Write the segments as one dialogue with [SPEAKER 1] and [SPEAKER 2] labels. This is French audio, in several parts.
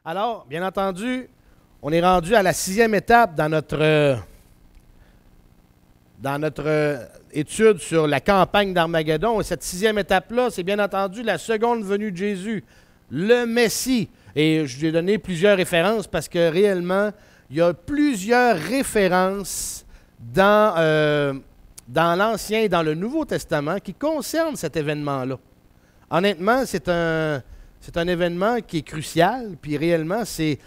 [SPEAKER 1] Alors, bien entendu, on est rendu à la 6e étape dans notre étude sur la campagne d'Armageddon. Et cette 6e étape-là, c'est bien entendu la seconde venue de Jésus, le Messie. Et je lui ai donné plusieurs références parce que réellement, il y a plusieurs références dans l'Ancien et dans le Nouveau Testament qui concernent cet événement-là. Honnêtement, c'est un événement qui est crucial, puis réellement, c'est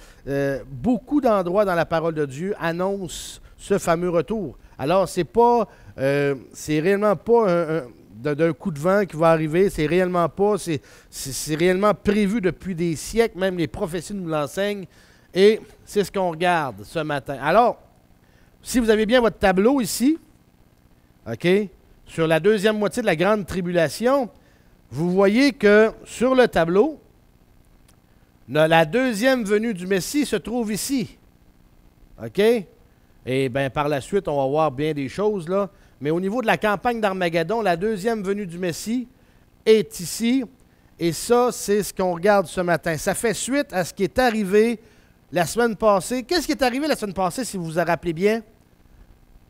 [SPEAKER 1] beaucoup d'endroits dans la parole de Dieu annoncent ce fameux retour. Alors, c'est réellement pas d'un coup de vent qui va arriver, c'est réellement pas, c'est réellement prévu depuis des siècles, même les prophéties nous l'enseignent, et c'est ce qu'on regarde ce matin. Alors, si vous avez bien votre tableau ici, OK, sur la deuxième moitié de la grande tribulation, vous voyez que sur le tableau, la deuxième venue du Messie se trouve ici. OK? Et bien, par la suite, on va voir bien des choses, là. Mais au niveau de la campagne d'Armageddon, la deuxième venue du Messie est ici. Et ça, c'est ce qu'on regarde ce matin. Ça fait suite à ce qui est arrivé la semaine passée. Qu'est-ce qui est arrivé la semaine passée, si vous vous en rappelez bien?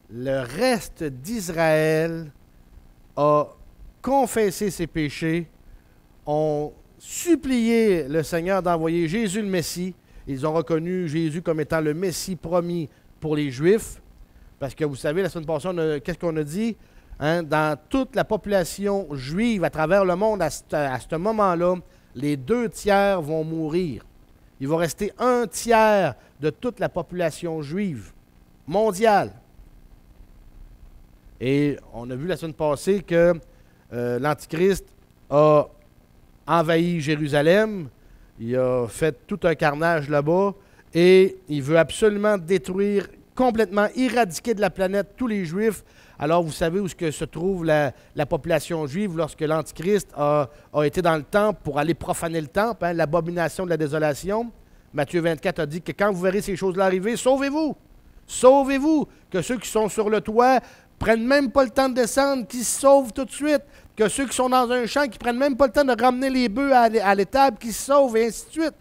[SPEAKER 1] Le reste d'Israël a confessé ses péchés, ont supplié le Seigneur d'envoyer Jésus le Messie. Ils ont reconnu Jésus comme étant le Messie promis pour les Juifs. Parce que vous savez, la semaine passée, qu'est-ce qu'on a dit? Hein? Dans toute la population juive à travers le monde, à ce moment-là, les 2 tiers vont mourir. Il va rester 1 tiers de toute la population juive mondiale. Et on a vu la semaine passée que l'Antichrist a envahi Jérusalem, il a fait tout un carnage là-bas et il veut absolument détruire, complètement éradiquer de la planète tous les Juifs. Alors vous savez où se trouve la population juive lorsque l'Antichrist a été dans le temple pour aller profaner le temple, hein, l'abomination de la désolation. Matthieu 24 a dit que quand vous verrez ces choses-là arriver, sauvez-vous! Sauvez-vous! Que ceux qui sont sur le toit prennent même pas le temps de descendre, qu'ils se sauvent tout de suite. Que ceux qui sont dans un champ, qui prennent même pas le temps de ramener les bœufs à l'étable, qui se sauvent, et ainsi de suite.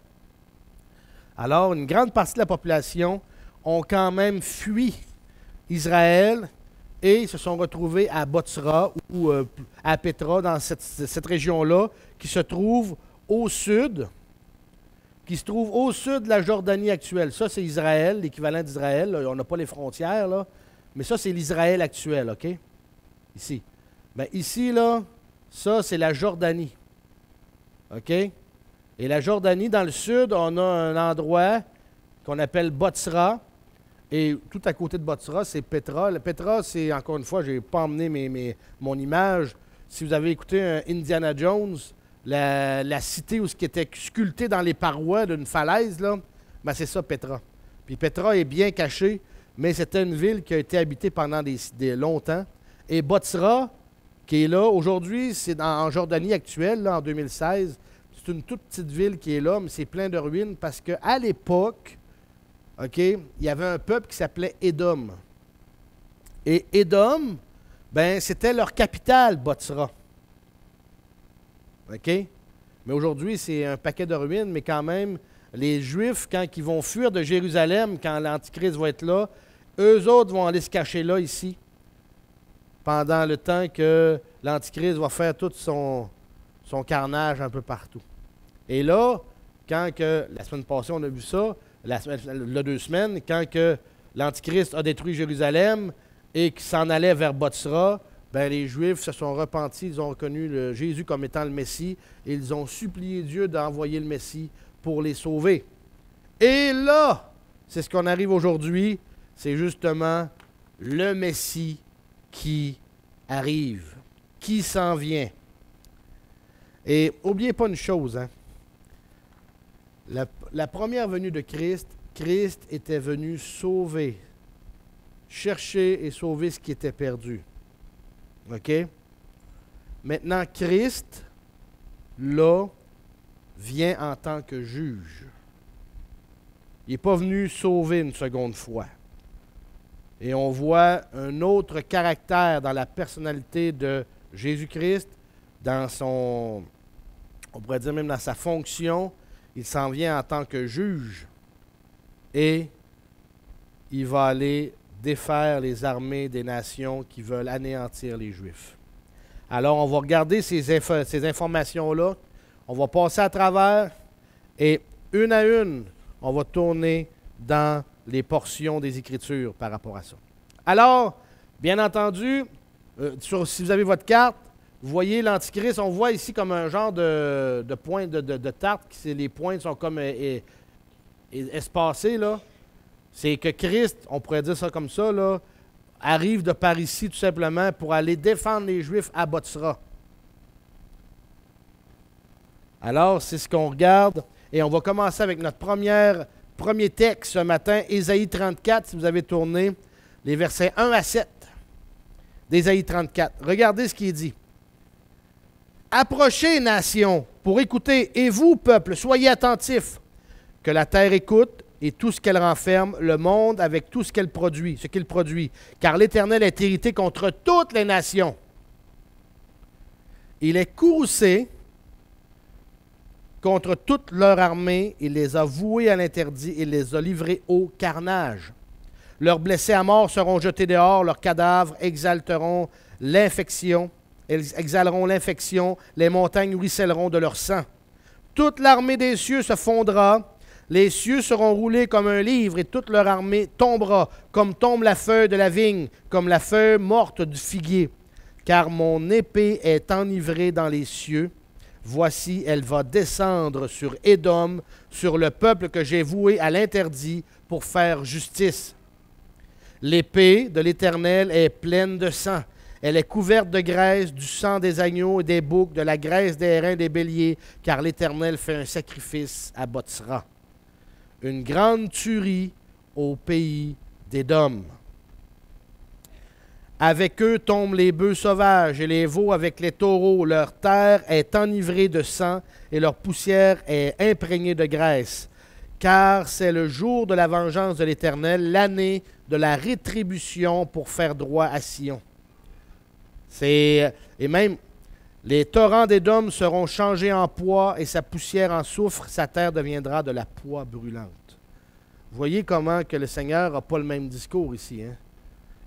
[SPEAKER 1] Alors, une grande partie de la population ont quand même fui Israël et se sont retrouvés à Botsra ou à Petra, dans cette région-là, qui se trouve au sud, de la Jordanie actuelle. Ça, c'est Israël, l'équivalent d'Israël. Là. On n'a pas les frontières, là. Mais ça, c'est l'Israël actuel, OK? Ici. Bien, ici, là, ça, c'est la Jordanie. OK? Et la Jordanie, dans le sud, on a un endroit qu'on appelle Botsra. Et tout à côté de Botsra, c'est Petra. Le Petra, c'est, encore une fois, je n'ai pas emmené mon image. Si vous avez écouté Indiana Jones, la cité où ce qui était sculpté dans les parois d'une falaise, là, ben c'est ça, Petra. Puis Petra est bien cachée, mais c'était une ville qui a été habitée pendant longtemps. Et Botsra, qui est là, aujourd'hui, c'est en Jordanie actuelle, là, en 2016. C'est une toute petite ville qui est là, mais c'est plein de ruines parce qu'à l'époque, OK, il y avait un peuple qui s'appelait Édom. Et Édom, ben, c'était leur capitale, Botsra. OK? Mais aujourd'hui, c'est un paquet de ruines, mais quand même, les Juifs, quand ils vont fuir de Jérusalem, quand l'Antichrist va être là, eux autres vont aller se cacher là, ici, pendant le temps que l'Antichrist va faire tout son carnage un peu partout. Et là, la semaine passée, on a vu ça, il y a 2 semaines, quand que l'Antichrist a détruit Jérusalem et qu'il s'en allait vers Botsra, ben, les Juifs se sont repentis, ils ont reconnu Jésus comme étant le Messie et ils ont supplié Dieu d'envoyer le Messie pour les sauver. Et là, c'est ce qu'on arrive aujourd'hui, c'est justement le Messie qui arrive, qui s'en vient. Et n'oubliez pas une chose, hein? La première venue de Christ, Christ était venu sauver, chercher et sauver ce qui était perdu. OK? Maintenant, Christ, là, vient en tant que juge. Il n'est pas venu sauver une seconde fois. Et on voit un autre caractère dans la personnalité de Jésus-Christ, dans son, on pourrait dire même dans sa fonction. Il s'en vient en tant que juge et il va aller défaire les armées des nations qui veulent anéantir les Juifs. Alors, on va regarder ces informations-là. On va passer à travers et une à une, on va tourner dans les portions des Écritures par rapport à ça. Alors, bien entendu, si vous avez votre carte, vous voyez l'Antichrist, on voit ici comme un genre de point de tarte, les points sont comme espacés, là. C'est que Christ, on pourrait dire ça comme ça, là, arrive de par ici tout simplement pour aller défendre les Juifs à Botsra. Alors, c'est ce qu'on regarde. Et on va commencer avec notre premier texte ce matin, Ésaïe 34, si vous avez tourné, les versets 1 à 7 d'Ésaïe 34. Regardez ce qui est dit. « Approchez, nations, pour écouter, et vous, peuple, soyez attentifs, que la terre écoute et tout ce qu'elle renferme, le monde avec tout ce qu'il produit, car l'Éternel est irrité contre toutes les nations. Il est courroucé contre toute leur armée, il les a voués à l'interdit, il les a livrés au carnage. Leurs blessés à mort seront jetés dehors, leurs cadavres exhaleront l'infection, les montagnes ruisselleront de leur sang. Toute l'armée des cieux se fondra, les cieux seront roulés comme un livre et toute leur armée tombera, comme tombe la feuille de la vigne, comme la feuille morte du figuier. Car mon épée est enivrée dans les cieux. Voici, elle va descendre sur Édom, sur le peuple que j'ai voué à l'interdit pour faire justice. L'épée de l'Éternel est pleine de sang. Elle est couverte de graisse, du sang des agneaux et des boucs, de la graisse des reins des béliers, car l'Éternel fait un sacrifice à Botsra. Une grande tuerie au pays d'Édom. Avec eux tombent les bœufs sauvages et les veaux avec les taureaux. Leur terre est enivrée de sang et leur poussière est imprégnée de graisse. Car c'est le jour de la vengeance de l'Éternel, l'année de la rétribution pour faire droit à Sion. Et même, les torrents d'Édom seront changés en poix et sa poussière en soufre, sa terre deviendra de la poix brûlante. Vous voyez comment que le Seigneur n'a pas le même discours ici. Hein?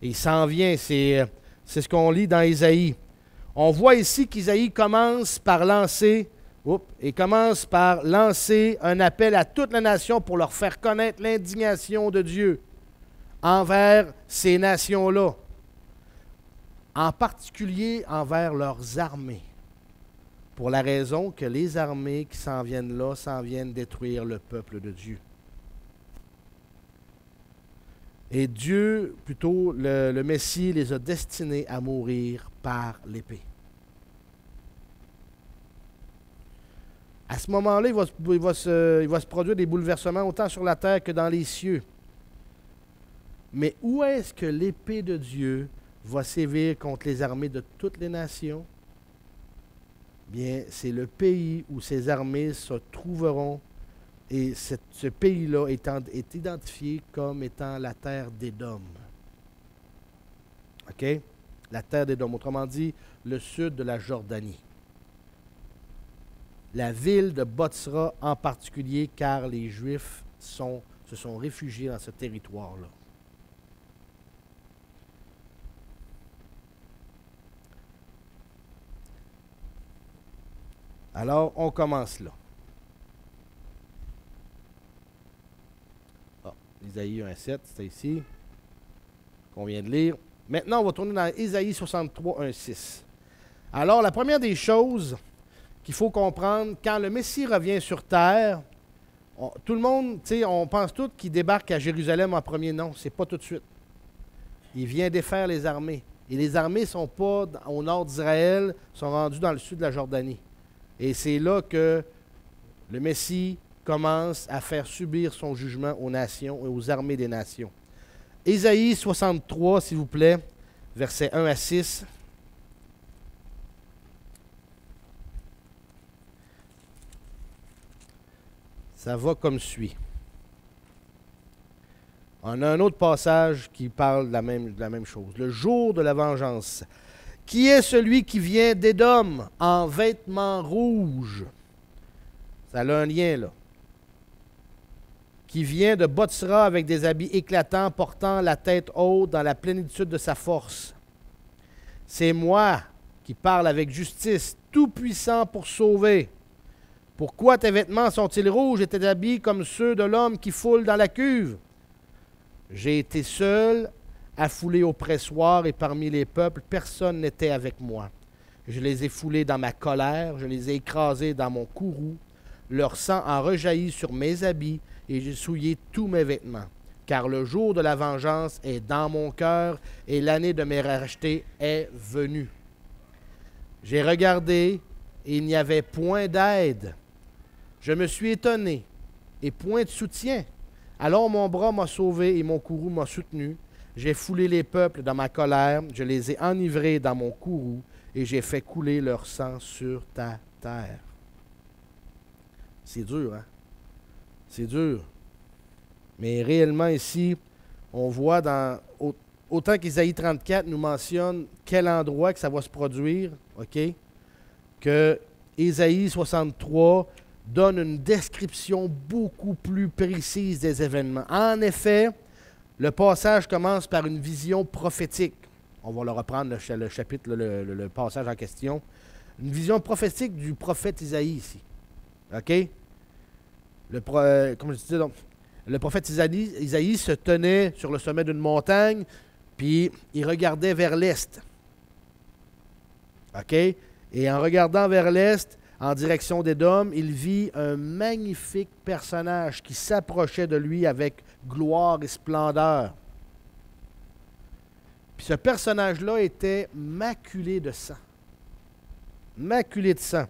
[SPEAKER 1] Et il s'en vient, c'est ce qu'on lit dans Ésaïe. On voit ici qu'Ésaïe commence par lancer un appel à toute la nation pour leur faire connaître l'indignation de Dieu envers ces nations-là, en particulier envers leurs armées, pour la raison que les armées qui s'en viennent là s'en viennent détruire le peuple de Dieu. Et Dieu, plutôt le Messie, les a destinés à mourir par l'épée. À ce moment-là, il va se produire des bouleversements autant sur la terre que dans les cieux. Mais où est-ce que l'épée de Dieu va sévir contre les armées de toutes les nations? Bien, c'est le pays où ces armées se trouveront. Et ce pays-là est identifié comme étant la terre d'Édom. OK? La terre d'Édom, autrement dit, le sud de la Jordanie. La ville de Botsra en particulier, car les Juifs se sont réfugiés dans ce territoire-là. Alors, on commence là. Ésaïe 1,7, c'était ici, qu'on vient de lire. Maintenant, on va tourner dans Ésaïe 63, 1,6. Alors, la première des choses qu'il faut comprendre, quand le Messie revient sur terre, Tout le monde, tu sais, on pense tous qu'il débarque à Jérusalem en premier. Non, c'est pas tout de suite. Il vient défaire les armées. Et les armées ne sont pas au nord d'Israël, sont rendues dans le sud de la Jordanie. Et c'est là que le Messie commence à faire subir son jugement aux nations et aux armées des nations. Ésaïe 63, s'il vous plaît, versets 1 à 6. Ça va comme suit. On a un autre passage qui parle de la même chose. Le jour de la vengeance. Qui est celui qui vient d'Édom en vêtements rouges? Ça a un lien, là. Qui vient de Botsra avec des habits éclatants, portant la tête haute dans la plénitude de sa force. C'est moi qui parle avec justice, tout-puissant pour sauver. Pourquoi tes vêtements sont-ils rouges et tes habits comme ceux de l'homme qui foule dans la cuve? J'ai été seul à fouler au pressoir et parmi les peuples, personne n'était avec moi. Je les ai foulés dans ma colère, je les ai écrasés dans mon courroux. Leur sang a rejailli sur mes habits et j'ai souillé tous mes vêtements. Car le jour de la vengeance est dans mon cœur et l'année de mes rachetés est venue. J'ai regardé et il n'y avait point d'aide. Je me suis étonné et point de soutien. Alors mon bras m'a sauvé et mon courroux m'a soutenu. J'ai foulé les peuples dans ma colère, je les ai enivrés dans mon courroux et j'ai fait couler leur sang sur ta terre. C'est dur, hein? C'est dur. Mais réellement ici, on voit autant qu'Ésaïe 34 nous mentionne quel endroit que ça va se produire, OK? Que Ésaïe 63 donne une description beaucoup plus précise des événements. En effet, le passage commence par une vision prophétique. On va le reprendre, le chapitre, le passage en question. Une vision prophétique du prophète Isaïe ici. OK? Comme je disais, donc, le prophète Isaïe se tenait sur le sommet d'une montagne, puis il regardait vers l'est. OK? Et en regardant vers l'est, en direction d'Édom, il vit un magnifique personnage qui s'approchait de lui avec gloire et splendeur. Puis ce personnage-là était maculé de sang. Maculé de sang.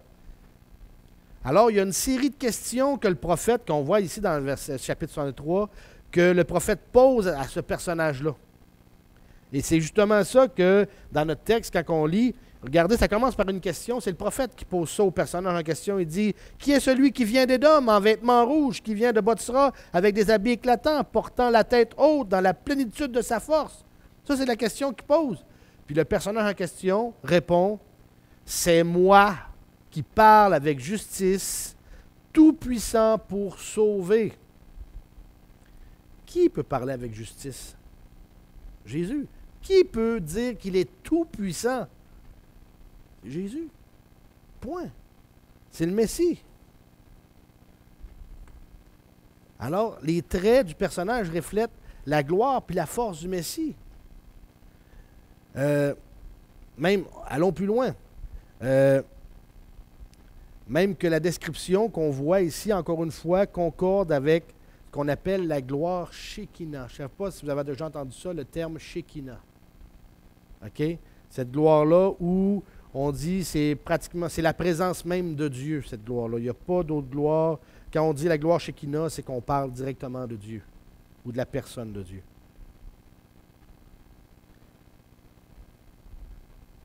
[SPEAKER 1] Alors, il y a une série de questions que le prophète, qu'on voit ici dans le chapitre 63, que le prophète pose à ce personnage-là. Et c'est justement ça que, dans notre texte, quand on lit, regardez, ça commence par une question. C'est le prophète qui pose ça au personnage en question. Il dit, « Qui est celui qui vient d'Édom en vêtements rouges, qui vient de Botsra avec des habits éclatants, portant la tête haute dans la plénitude de sa force? » Ça, c'est la question qu'il pose. Puis le personnage en question répond, « C'est moi qui parle avec justice, tout-puissant pour sauver. » Qui peut parler avec justice? Jésus. Qui peut dire qu'il est tout-puissant? Jésus. Point. C'est le Messie. Alors, les traits du personnage reflètent la gloire puis la force du Messie. Même, allons plus loin. Même que la description qu'on voit ici, encore une fois, concorde avec ce qu'on appelle la gloire Shekinah. Je ne sais pas si vous avez déjà entendu ça, le terme Shekinah. OK? Cette gloire-là où on dit c'est la présence même de Dieu, cette gloire-là. Il n'y a pas d'autre gloire. Quand on dit la gloire Shekinah, c'est qu'on parle directement de Dieu ou de la personne de Dieu.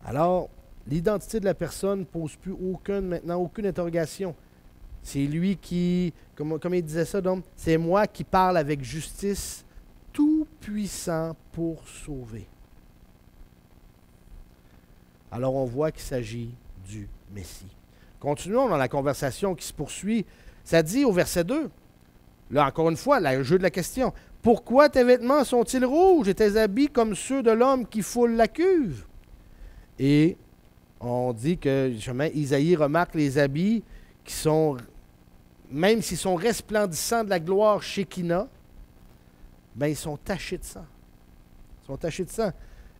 [SPEAKER 1] Alors, l'identité de la personne ne pose plus aucune interrogation. C'est lui qui, comme il disait ça, donc, c'est moi qui parle avec justice, tout puissant pour sauver. Alors on voit qu'il s'agit du Messie. Continuons dans la conversation qui se poursuit. Ça dit au verset 2, là encore une fois, le jeu de la question, « Pourquoi tes vêtements sont-ils rouges et tes habits comme ceux de l'homme qui foule la cuve? » Et on dit que, justement, Isaïe remarque les habits qui sont, même s'ils sont resplendissants de la gloire Shekinah, bien, ils sont tachés de sang. Ils sont tachés de sang.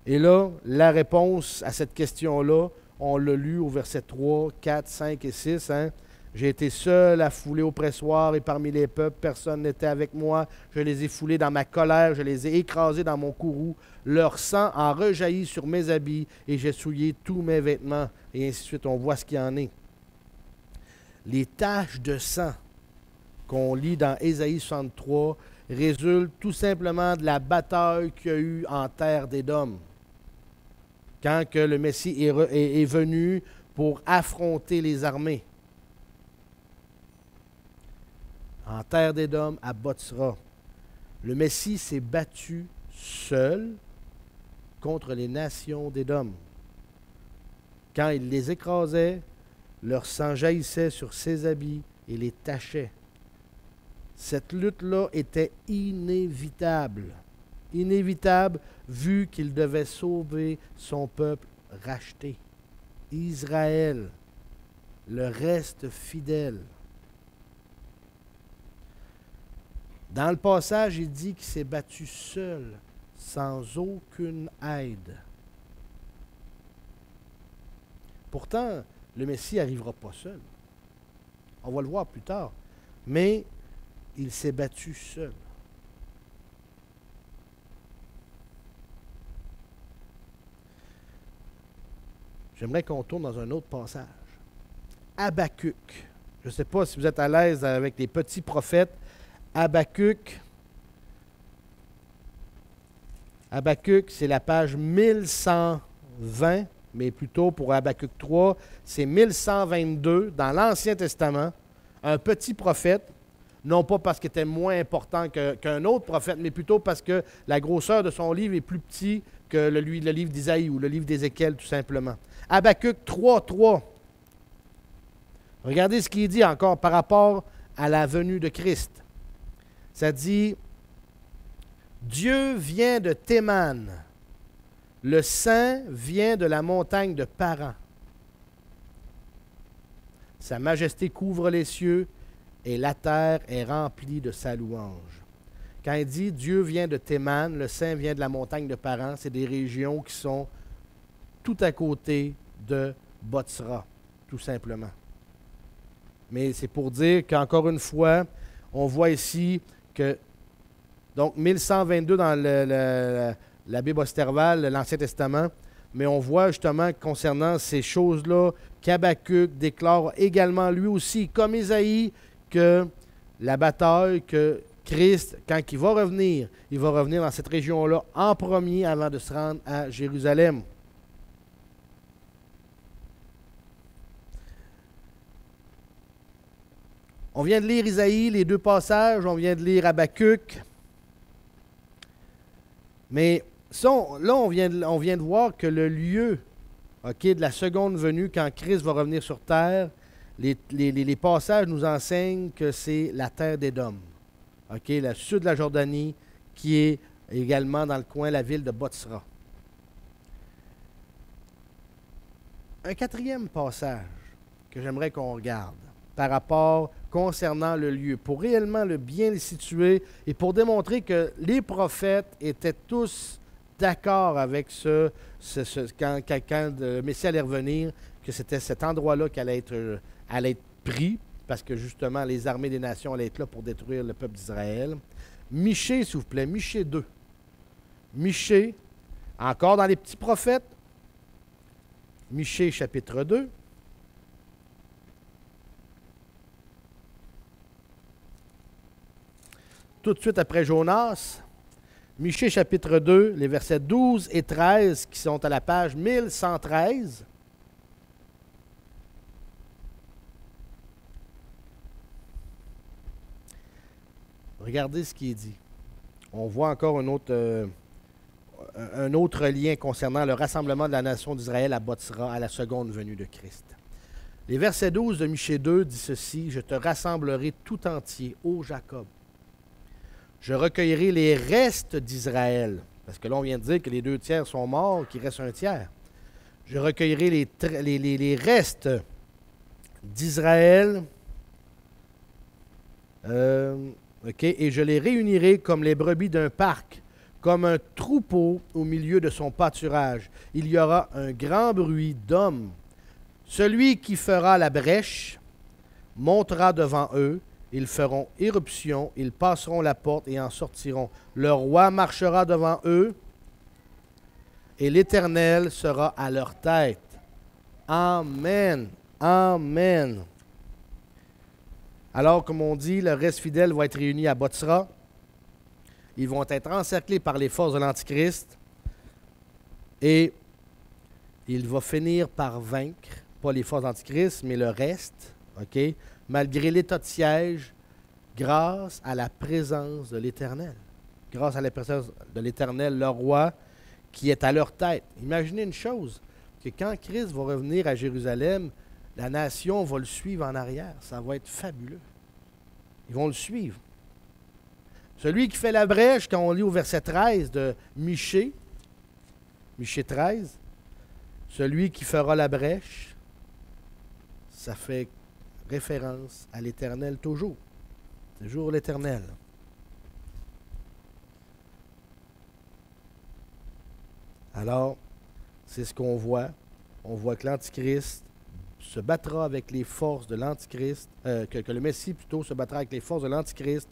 [SPEAKER 1] Et là, la réponse à cette question-là, on l'a lu au verset 3, 4, 5 et 6. Hein? J'ai été seul à fouler au pressoir et parmi les peuples, personne n'était avec moi. Je les ai foulés dans ma colère, je les ai écrasés dans mon courroux. Leur sang a rejailli sur mes habits et j'ai souillé tous mes vêtements. Et ainsi de suite, on voit ce qu'il y en est. Les taches de sang qu'on lit dans Ésaïe 63 résultent tout simplement de la bataille qu'il y a eu en terre d'Édom. Quand que le Messie est venu pour affronter les armées. En terre d'Édom, à Botsra. Le Messie s'est battu seul contre les nations d'Édom. Quand il les écrasait, leur sang jaillissait sur ses habits et les tachait. Cette lutte-là était inévitable. Inévitable vu qu'il devait sauver son peuple racheté. Israël, le reste fidèle. Dans le passage, il dit qu'il s'est battu seul, sans aucune aide. Pourtant, le Messie n'arrivera pas seul. On va le voir plus tard. Mais il s'est battu seul. J'aimerais qu'on tourne dans un autre passage. Habakkuk. Je ne sais pas si vous êtes à l'aise avec les petits prophètes. Habakkuk, c'est la page 1120, mais plutôt pour Habakkuk 3, c'est 1122 dans l'Ancien Testament. Un petit prophète, non pas parce qu'il était moins important qu'un autre prophète, mais plutôt parce que la grosseur de son livre est plus petit que le livre d'Isaïe ou le livre d'Ézéchiel, tout simplement. Habakkuk 3.3. Regardez ce qu'il dit encore par rapport à la venue de Christ. Ça dit, Dieu vient de Théman, le Saint vient de la montagne de Paran. Sa majesté couvre les cieux et la terre est remplie de sa louange. Quand il dit Dieu vient de Théman, le Saint vient de la montagne de Paran, c'est des régions qui sont tout à côté de Botsra, tout simplement. Mais c'est pour dire qu'encore une fois, on voit ici que, donc 1122 dans la Bible Osterval, l'Ancien Testament, mais on voit justement concernant ces choses-là qu'Habakkuk déclare également lui aussi, comme Ésaïe, que la bataille, que Christ, quand il va revenir dans cette région-là en premier avant de se rendre à Jérusalem. On vient de lire Isaïe, les deux passages, on vient de lire Habakkuk. Mais ça, là, on vient de voir que le lieu de la seconde venue, quand Christ va revenir sur terre, les passages nous enseignent que c'est la terre d'Édom. Le sud de la Jordanie, qui est également dans le coin, la ville de Botsra. Un quatrième passage que j'aimerais qu'on regarde par rapport concernant le lieu, pour réellement bien le situer et pour démontrer que les prophètes étaient tous d'accord avec quand le Messie allait revenir, que c'était cet endroit-là qui allait être pris, parce que justement les armées des nations allaient être là pour détruire le peuple d'Israël. Michée, s'il vous plaît, Michée 2. Michée, encore dans les petits prophètes, Michée chapitre 2. Tout de suite après Jonas, Michée chapitre 2, les versets 12 et 13 qui sont à la page 1113. Regardez ce qui est dit. On voit encore un autre lien concernant le rassemblement de la nation d'Israël à Botsra à la seconde venue de Christ. Les versets 12 de Michée 2 dit ceci, « Je te rassemblerai tout entier, ô Jacob. Je recueillerai les restes d'Israël. » Parce que là, on vient de dire que les 2 tiers sont morts, qu'il reste 1 tiers. « Je recueillerai les restes d'Israël. Et je les réunirai comme les brebis d'un parc, comme un troupeau au milieu de son pâturage. Il y aura un grand bruit d'hommes. Celui qui fera la brèche montera devant eux. Ils feront éruption, ils passeront la porte et en sortiront. Le roi marchera devant eux et l'Éternel sera à leur tête. Amen. Amen. Alors, comme on dit, le reste fidèle va être réuni à Botsra. Ils vont être encerclés par les forces de l'Antichrist. Et il va finir par vaincre, pas les forces de l'Antichrist, mais le reste, OK? Malgré l'état de siège, grâce à la présence de l'Éternel. Grâce à la présence de l'Éternel, le roi qui est à leur tête. Imaginez une chose, que quand Christ va revenir à Jérusalem, la nation va le suivre en arrière. Ça va être fabuleux. Ils vont le suivre. Celui qui fait la brèche, quand on lit au verset 13 de Michée 13, celui qui fera la brèche, ça fait référence à l'Éternel toujours. Toujours l'Éternel. Alors, c'est ce qu'on voit. On voit que l'Antichrist se battra avec les forces de l'Antichrist, que le Messie plutôt se battra avec les forces de l'Antichrist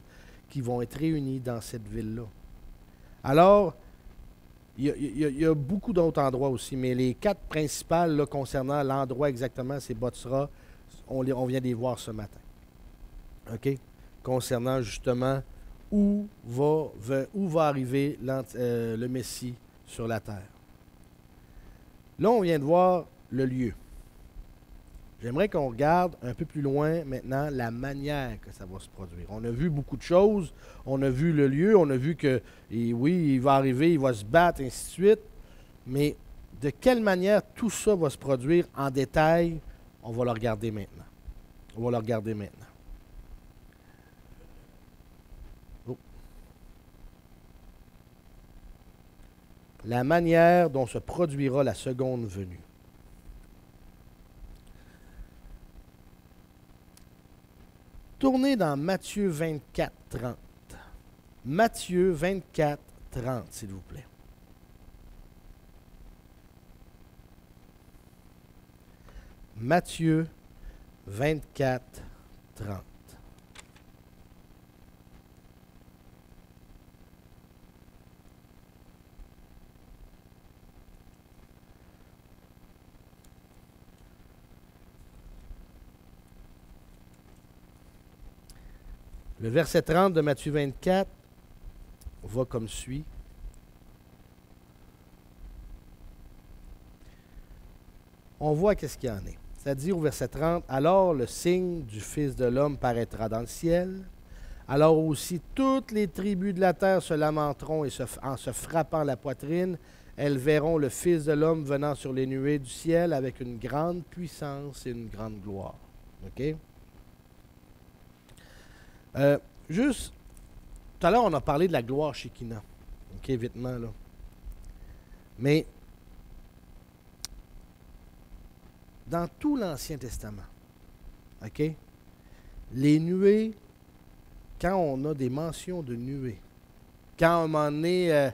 [SPEAKER 1] qui vont être réunies dans cette ville-là. Alors, il y a beaucoup d'autres endroits aussi, mais les 4 principales là, concernant l'endroit exactement, c'est Botsra, on vient de les voir ce matin. OK? Concernant justement où va arriver le Messie sur la terre. Là, on vient de voir le lieu. J'aimerais qu'on regarde un peu plus loin maintenant la manière que ça va se produire. On a vu beaucoup de choses. On a vu le lieu. On a vu que, oui, il va arriver, il va se battre, ainsi de suite. Mais de quelle manière tout ça va se produire en détail, on va le regarder maintenant. On va le regarder maintenant. Oh. La manière dont se produira la seconde venue. Tournez dans Matthieu 24, 30. Matthieu 24, 30, s'il vous plaît. Matthieu 24, 30. Le verset 30 de Matthieu 24 va comme suit. On voit qu'est-ce qu'il y en est. C'est-à-dire au verset 30, « Alors le signe du Fils de l'homme paraîtra dans le ciel. Alors aussi toutes les tribus de la terre se lamenteront et en se frappant la poitrine, elles verront le Fils de l'homme venant sur les nuées du ciel avec une grande puissance et une grande gloire. » OK? Juste, tout à l'heure, on a parlé de la gloire Shekinah. OK, vitement, là. Mais, dans tout l'Ancien Testament, OK, les nuées, quand on a des mentions de nuées, quand à un moment donné,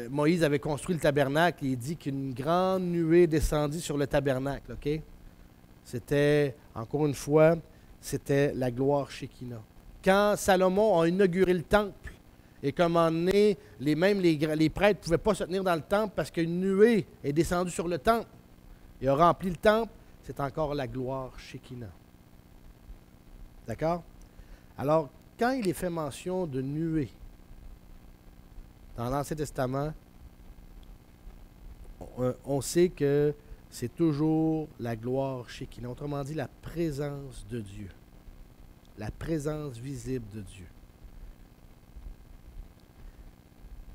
[SPEAKER 1] Moïse avait construit le tabernacle, il dit qu'une grande nuée descendit sur le tabernacle, OK? C'était, encore une fois, c'était la gloire Shekinah. Quand Salomon a inauguré le temple et qu'à un moment donné, les prêtres ne pouvaient pas se tenir dans le temple parce qu'une nuée est descendue sur le temple et a rempli le temple, c'est encore la gloire Shekinah. D'accord? Alors, quand il est fait mention de nuée dans l'Ancien Testament, on sait que c'est toujours la gloire Shekinah. Autrement dit, la présence de Dieu. La présence visible de Dieu.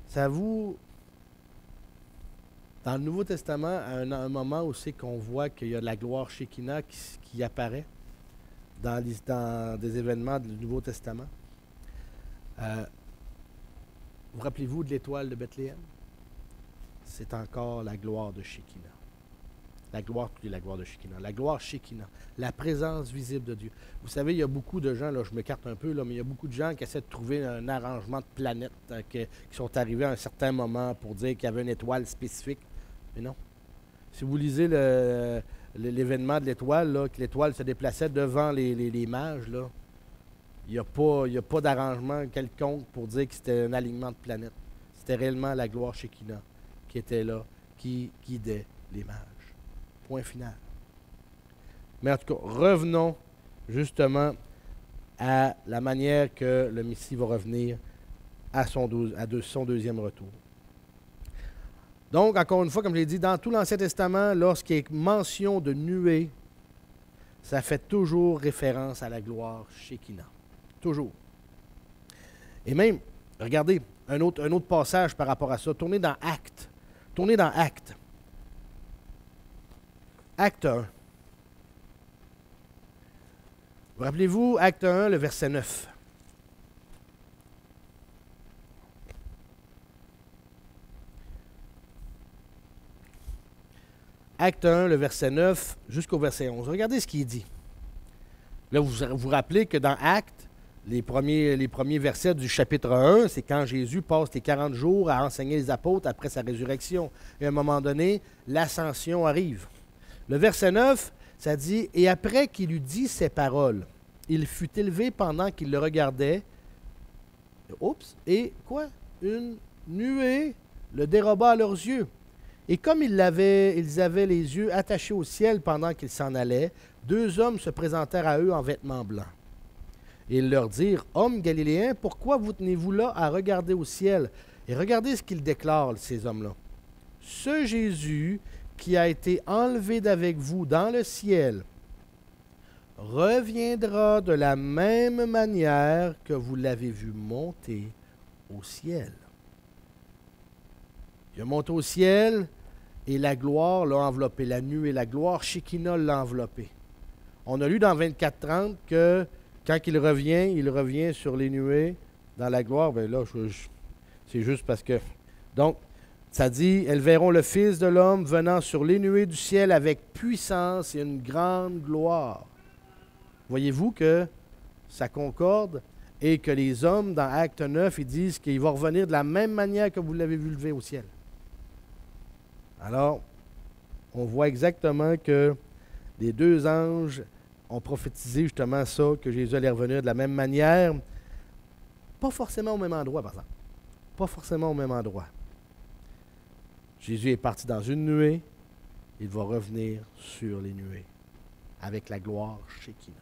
[SPEAKER 1] Ça vous... Dans le Nouveau Testament, à un moment où c'est qu'on voit qu'il y a de la gloire Shekinah qui apparaît dans des événements du Nouveau Testament. Vous rappelez-vous de l'étoile de Bethléem? C'est encore la gloire de Shekinah. La gloire de Shekinah. La gloire Shekinah. La présence visible de Dieu. Vous savez, il y a beaucoup de gens, là, je m'écarte un peu, là, mais il y a beaucoup de gens qui essaient de trouver un arrangement de planètes qui sont arrivés à un certain moment pour dire qu'il y avait une étoile spécifique. Mais non. Si vous lisez l'événement de l'étoile, là, que l'étoile se déplaçait devant les mages, là, il n'y a pas d'arrangement quelconque pour dire que c'était un alignement de planètes. C'était réellement la gloire Shekinah qui était là, qui guidait les mages. Point final. Mais en tout cas, revenons justement à la manière que le Messie va revenir à son deuxième retour. Donc, encore une fois, comme je l'ai dit, dans tout l'Ancien Testament, lorsqu'il y a mention de nuée, ça fait toujours référence à la gloire Shekinah. Toujours. Et même, regardez, un autre passage par rapport à ça. Tournez dans Actes. Tournez dans Actes. Acte 1. Rappelez-vous, Acte 1, le verset 9. Acte 1, le verset 9, jusqu'au verset 11. Regardez ce qu'il dit. Là, vous vous rappelez que dans Acte, les premiers versets du chapitre 1, c'est quand Jésus passe les 40 jours à enseigner les apôtres après sa résurrection. Et à un moment donné, l'ascension arrive. Le verset 9, ça dit « Et après qu'il eut dit ces paroles, il fut élevé pendant qu'il le regardait. » Oups! Et quoi? Une nuée le déroba à leurs yeux. Et comme ils avaient les yeux attachés au ciel pendant qu'ils s'en allaient, deux hommes se présentèrent à eux en vêtements blancs. Et ils leur dirent, « Hommes galiléens, pourquoi vous tenez-vous là à regarder au ciel? » Et regardez ce qu'ils déclarent, ces hommes-là. « Ce Jésus qui a été enlevé d'avec vous dans le ciel reviendra de la même manière que vous l'avez vu monter au ciel. » Il est monté au ciel et la gloire l'a enveloppé. La nuée, la gloire Shekinah l'a enveloppé. On a lu dans 24-30 que quand il revient sur les nuées dans la gloire. Bien là, c'est juste parce que... Donc, ça dit, elles verront le Fils de l'homme venant sur les nuées du ciel avec puissance et une grande gloire. Voyez-vous que ça concorde et que les hommes, dans Acte 9, ils disent qu'il va revenir de la même manière que vous l'avez vu lever au ciel. Alors, on voit exactement que les deux anges ont prophétisé justement ça, que Jésus allait revenir de la même manière. Pas forcément au même endroit, par exemple. Pas forcément au même endroit. Jésus est parti dans une nuée, il va revenir sur les nuées, avec la gloire Shekinah,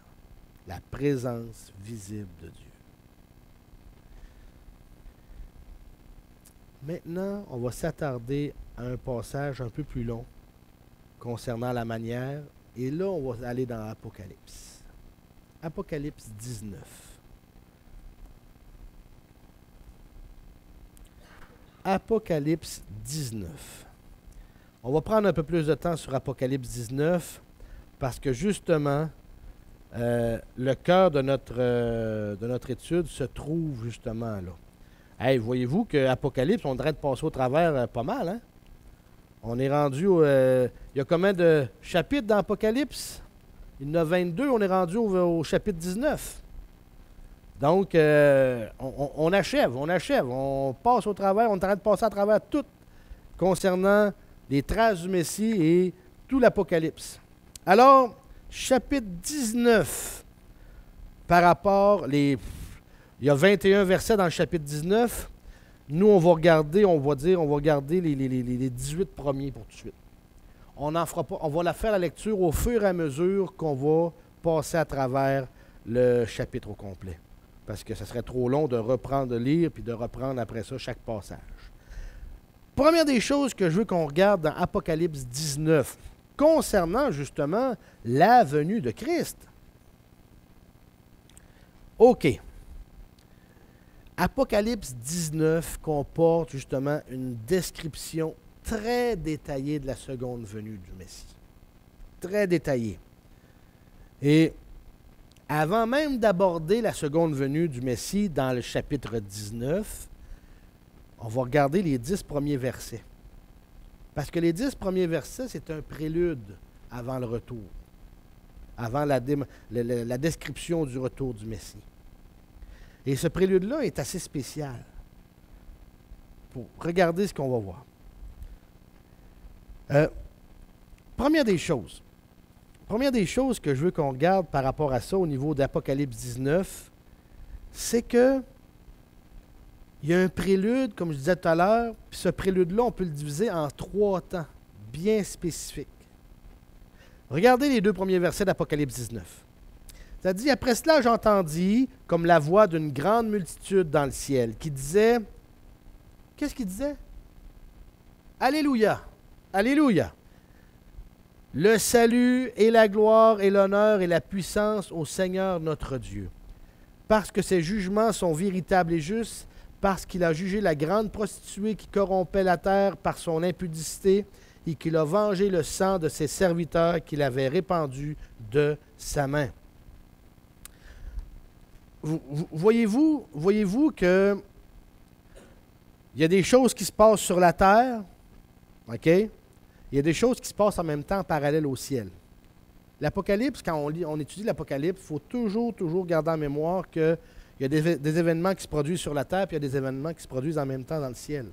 [SPEAKER 1] la présence visible de Dieu. Maintenant, on va s'attarder à un passage un peu plus long concernant la manière, et là, on va aller dans Apocalypse. Apocalypse 19. Apocalypse 19. On va prendre un peu plus de temps sur Apocalypse 19 parce que justement, le cœur de notre étude se trouve justement là. Hey, voyez-vous qu'Apocalypse, on devrait passer au travers pas mal, hein? On est rendu il y a combien de chapitres dans Apocalypse? Il y en a 22, on est rendu au chapitre 19. Donc, on achève, on passe au travers, on est en train de passer à travers tout concernant les traces du Messie et tout l'Apocalypse. Alors, chapitre 19, par rapport, il y a 21 versets dans le chapitre 19. Nous, on va regarder les 18 premiers pour tout de suite. On n'en fera pas, on va la faire la lecture au fur et à mesure qu'on va passer à travers le chapitre au complet. Parce que ce serait trop long de reprendre, de lire, puis de reprendre après ça chaque passage. Première des choses que je veux qu'on regarde dans Apocalypse 19, concernant justement la venue de Christ. OK. Apocalypse 19 comporte justement une description très détaillée de la seconde venue du Messie. Très détaillée. Et avant même d'aborder la seconde venue du Messie dans le chapitre 19, on va regarder les 10 premiers versets. Parce que les 10 premiers versets, c'est un prélude avant le retour, avant la description du retour du Messie. Et ce prélude-là est assez spécial. Pour regarder ce qu'on va voir. Première des choses, première des choses que je veux qu'on regarde par rapport à ça au niveau d'Apocalypse 19, c'est que il y a un prélude, comme je disais tout à l'heure, puis ce prélude-là, on peut le diviser en 3 temps bien spécifiques. Regardez les 2 premiers versets d'Apocalypse 19. Ça dit, après cela, j'entendis comme la voix d'une grande multitude dans le ciel qui disait, qu'est-ce qu'il disait? Alléluia, Alléluia. Le salut et la gloire et l'honneur et la puissance au Seigneur notre Dieu. Parce que ses jugements sont véritables et justes, parce qu'il a jugé la grande prostituée qui corrompait la terre par son impudicité et qu'il a vengé le sang de ses serviteurs qu'il avait répandu de sa main. Voyez-vous que il y a des choses qui se passent sur la terre, OK? Il y a des choses qui se passent en même temps en parallèle au ciel. L'Apocalypse, quand on étudie l'Apocalypse, il faut toujours garder en mémoire qu'il y a des événements qui se produisent sur la terre, puis il y a des événements qui se produisent en même temps dans le ciel.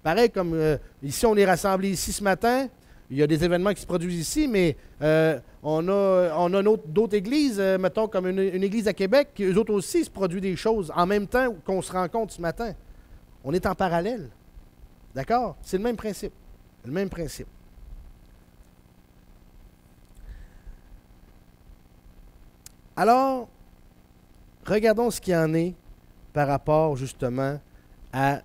[SPEAKER 1] Pareil comme ici, on est rassemblés ici ce matin, il y a des événements qui se produisent ici, mais on a d'autres églises, mettons comme une église à Québec, qui eux autres aussi se produisent des choses en même temps qu'on se rencontre ce matin. On est en parallèle. D'accord? C'est le même principe. Le même principe. Alors, regardons ce qu'il y en est par rapport justement à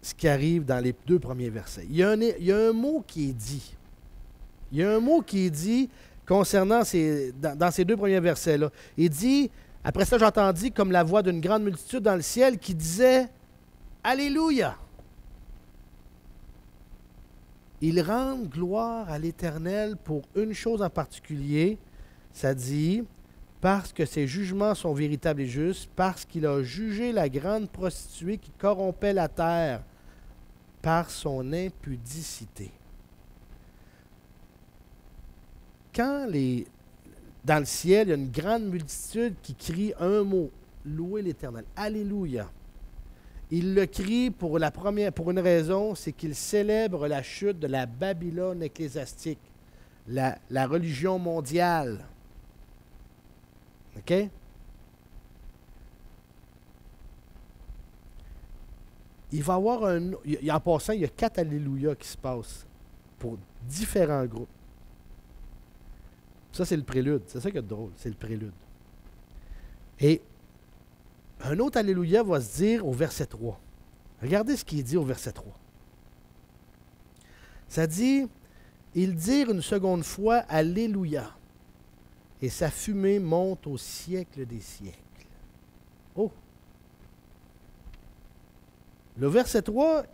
[SPEAKER 1] ce qui arrive dans les 2 premiers versets. Il y a un mot qui est dit. Il y a un mot qui est dit concernant dans ces 2 premiers versets-là. Il dit, après ça j'entendis comme la voix d'une grande multitude dans le ciel qui disait « Alléluia ». Ils rendent gloire à l'Éternel pour une chose en particulier, ça dit, parce que ses jugements sont véritables et justes, parce qu'il a jugé la grande prostituée qui corrompait la terre par son impudicité. Quand dans le ciel, il y a une grande multitude qui crie un mot, louer l'Éternel, Alléluia. Il le crie pour une raison, c'est qu'il célèbre la chute de la Babylone ecclésiastique, la religion mondiale. OK? Il va y avoir en passant, il y a 4 Alléluia qui se passent pour différents groupes. Ça, c'est le prélude. C'est ça qui est drôle, c'est le prélude. Et un autre Alléluia va se dire au verset 3. Regardez ce qui est dit au verset 3. Ça dit, ils dirent une seconde fois Alléluia, et sa fumée monte au siècle des siècles. Oh! Le verset 3,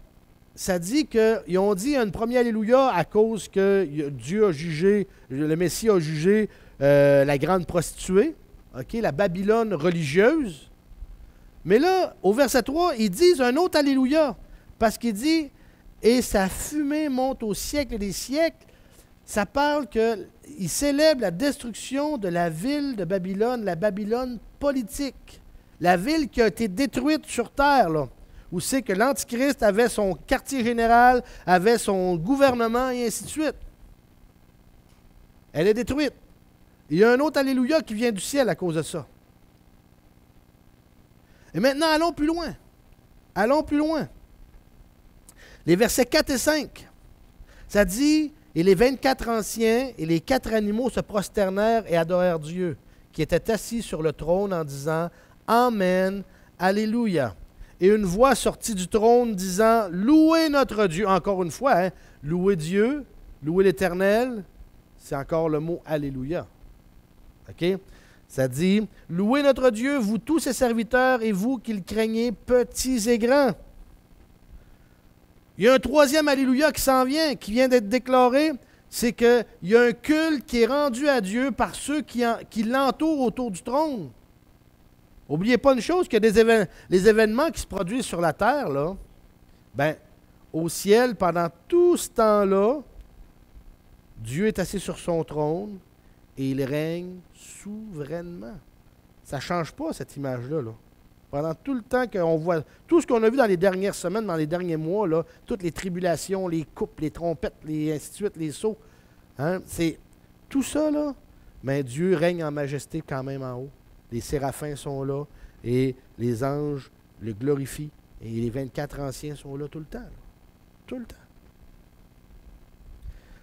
[SPEAKER 1] ça dit qu'ils ont dit un premier Alléluia à cause que Dieu a jugé, le Messie a jugé la grande prostituée, okay, la Babylone religieuse. Mais là, au verset 3, ils disent un autre Alléluia, parce qu'il dit « Et sa fumée monte au siècle des siècles ». Ça parle qu'il célèbre la destruction de la ville de Babylone, la Babylone politique. La ville qui a été détruite sur terre, là, où c'est que l'Antichrist avait son quartier général, avait son gouvernement et ainsi de suite. Elle est détruite. Il y a un autre Alléluia qui vient du ciel à cause de ça. Et maintenant, allons plus loin. Allons plus loin. Les versets 4 et 5, ça dit, « Et les 24 anciens et les 4 animaux se prosternèrent et adorèrent Dieu, qui était assis sur le trône en disant, Amen, Alléluia. Et une voix sortit du trône disant, Louez notre Dieu. » Encore une fois, hein, louer Dieu, louer l'Éternel, c'est encore le mot Alléluia. OK? Ça dit, « Louez notre Dieu, vous tous ses serviteurs, et vous qui le craignez, petits et grands. » Il y a un 3e Alléluia qui s'en vient, qui vient d'être déclaré, c'est qu'il y a un culte qui est rendu à Dieu par ceux qui l'entourent autour du trône. N'oubliez pas une chose, que les événements qui se produisent sur la terre, là, ben, au ciel, pendant tout ce temps-là, Dieu est assis sur son trône, et il règne souverainement. Ça ne change pas, cette image-là. Là. Pendant tout le temps qu'on voit, tout ce qu'on a vu dans les dernières semaines, dans les derniers mois, là, toutes les tribulations, les coupes, les trompettes, ainsi de suite, les sauts, hein, c'est Tout ça, là, mais Dieu règne en majesté quand même en haut. Les séraphins sont là et les anges le glorifient. Et les 24 anciens sont là tout le temps. Là. Tout le temps.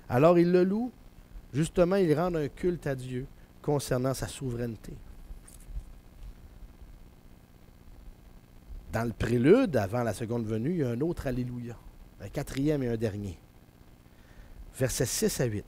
[SPEAKER 1] Alors, ils le louent. Justement, ils rendent un culte à Dieu concernant sa souveraineté. Dans le prélude, avant la seconde venue, il y a un autre Alléluia. Un quatrième et un dernier. Versets 6 à 8.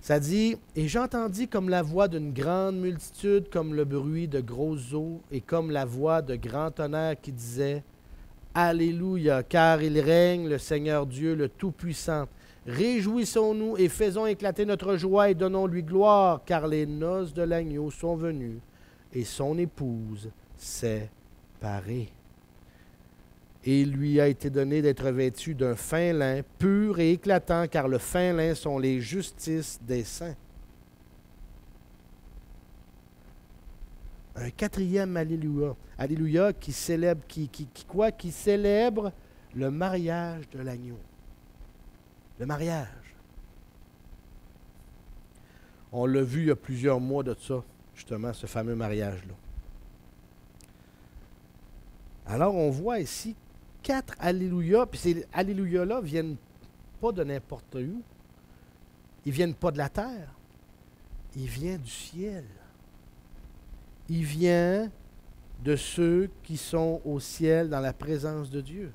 [SPEAKER 1] Ça dit, « Et j'entendis comme la voix d'une grande multitude, comme le bruit de grosses eaux, et comme la voix de grand tonnerre qui disait, « Alléluia, car il règne le Seigneur Dieu, le Tout-Puissant. Réjouissons-nous et faisons éclater notre joie et donnons-lui gloire, car les noces de l'agneau sont venues, et son épouse s'est parée. Et il lui a été donné d'être vêtu d'un fin lin, pur et éclatant, car le fin lin sont les justices des saints. » Un quatrième Alléluia. Alléluia qui célèbre, qui célèbre le mariage de l'agneau. Le mariage. On l'a vu il y a plusieurs mois de ça, justement, ce fameux mariage-là. Alors, on voit ici 4 Alléluia, puis ces Alléluia-là ne viennent pas de n'importe où. Ils ne viennent pas de la terre. Ils viennent du ciel. Ils viennent de ceux qui sont au ciel dans la présence de Dieu.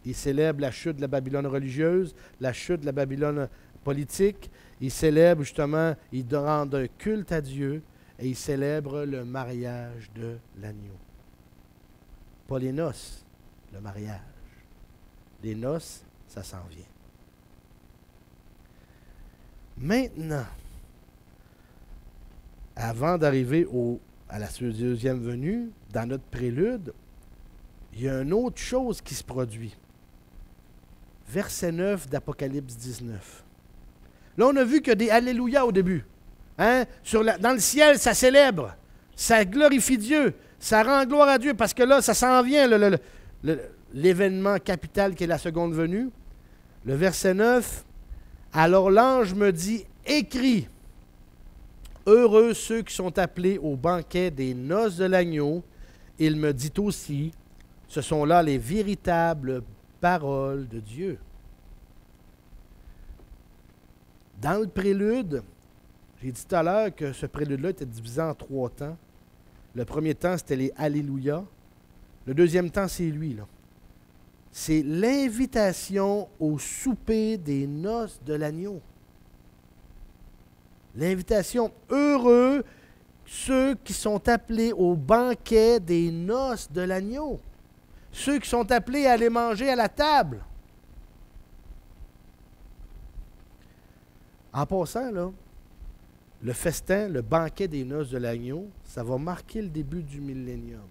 [SPEAKER 1] Ils célèbrent la chute de la Babylone religieuse, la chute de la Babylone politique. Ils célèbrent justement, ils rendent un culte à Dieu et ils célèbrent le mariage de l'agneau. Pas les noces, le mariage. Les noces, ça s'en vient. Maintenant, avant d'arriver à la deuxième venue, dans notre prélude, il y a une autre chose qui se produit. Verset 9 d'Apocalypse 19. Là, on a vu qu'il y a des Alléluia au début. Hein? Dans le ciel, ça célèbre, ça glorifie Dieu, ça rend gloire à Dieu, parce que là, ça s'en vient, l'événement capital qui est la seconde venue. Le verset 9, « Alors l'ange me dit, écris, heureux ceux qui sont appelés au banquet des noces de l'agneau. » Il me dit aussi, ce sont là les véritables paroles de Dieu. Dans le prélude, j'ai dit tout à l'heure que ce prélude-là était divisé en 3 temps. Le premier temps, c'était les Alléluia. Le deuxième temps, c'est lui, là. C'est l'invitation au souper des noces de l'agneau. L'invitation, heureux ceux qui sont appelés au banquet des noces de l'agneau. Ceux qui sont appelés à aller manger à la table. En passant, là, le festin, le banquet des noces de l'agneau, ça va marquer le début du millénium.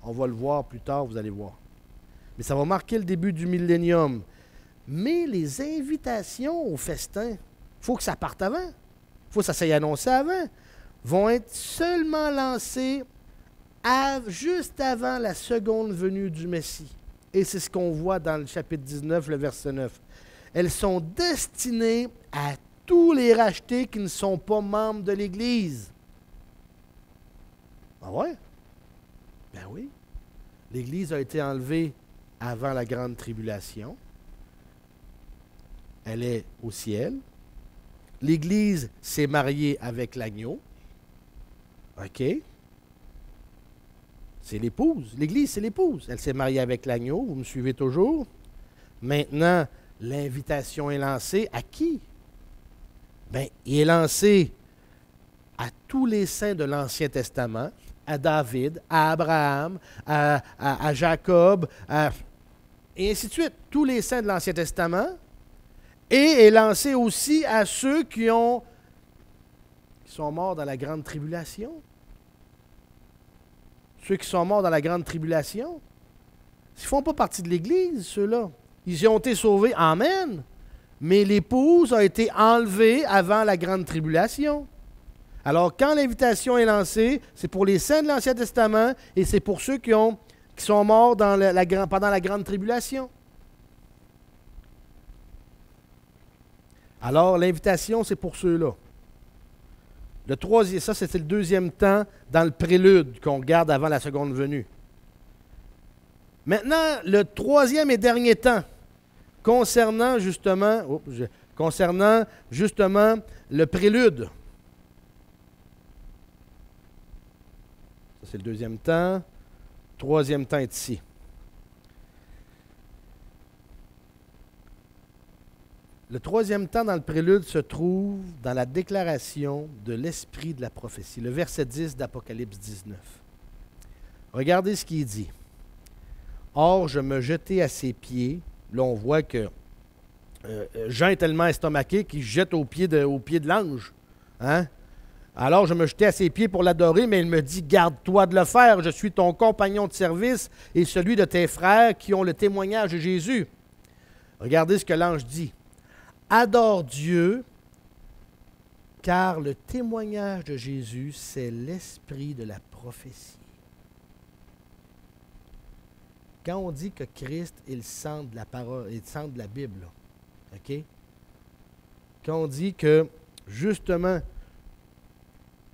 [SPEAKER 1] On va le voir plus tard, vous allez voir. Mais ça va marquer le début du millénium. Mais les invitations au festin, il faut que ça parte avant. Il faut que ça s'aille annoncer avant. Vont être seulement lancées juste avant la seconde venue du Messie. Et c'est ce qu'on voit dans le chapitre 19, le verset 9. Elles sont destinées à tous les rachetés qui ne sont pas membres de l'Église. Ah ouais? Ben oui. L'Église a été enlevée avant la grande tribulation. Elle est au ciel. L'Église s'est mariée avec l'agneau. OK? C'est l'épouse. L'Église, c'est l'épouse. Elle s'est mariée avec l'agneau. Vous me suivez toujours? Maintenant, l'invitation est lancée à qui? Bien, il est lancé à tous les saints de l'Ancien Testament, à David, à Abraham, à Jacob, et ainsi de suite. Tous les saints de l'Ancien Testament. Et est lancé aussi à ceux qui sont morts dans la grande tribulation. Ceux qui sont morts dans la grande tribulation, ils ne font pas partie de l'Église, ceux-là. Ils y ont été sauvés, amen. Mais l'épouse a été enlevée avant la grande tribulation. Alors, quand l'invitation est lancée, c'est pour les saints de l'Ancien Testament et c'est pour ceux qui sont morts pendant la grande tribulation. Alors, l'invitation, c'est pour ceux-là. Le troisième, ça, c'était le deuxième temps dans le prélude qu'on regarde avant la seconde venue. Maintenant, le troisième et dernier temps, concernant justement le prélude. Ça, c'est le deuxième temps. Troisième temps est ici. Le troisième temps dans le prélude se trouve dans la déclaration de l'esprit de la prophétie, le verset 10 d'Apocalypse 19. Regardez ce qu'il dit. Or, je me jetai à ses pieds. Là, on voit que Jean est tellement estomaqué qu'il se jette au pied de l'ange. Hein? Alors, je me jetai à ses pieds pour l'adorer, mais il me dit, garde-toi de le faire, je suis ton compagnon de service et celui de tes frères qui ont le témoignage de Jésus. Regardez ce que l'ange dit. Adore Dieu, car le témoignage de Jésus, c'est l'esprit de la prophétie. Quand on dit que Christ est le centre de la parole, est le centre de la Bible, là, OK? Quand on dit que, justement,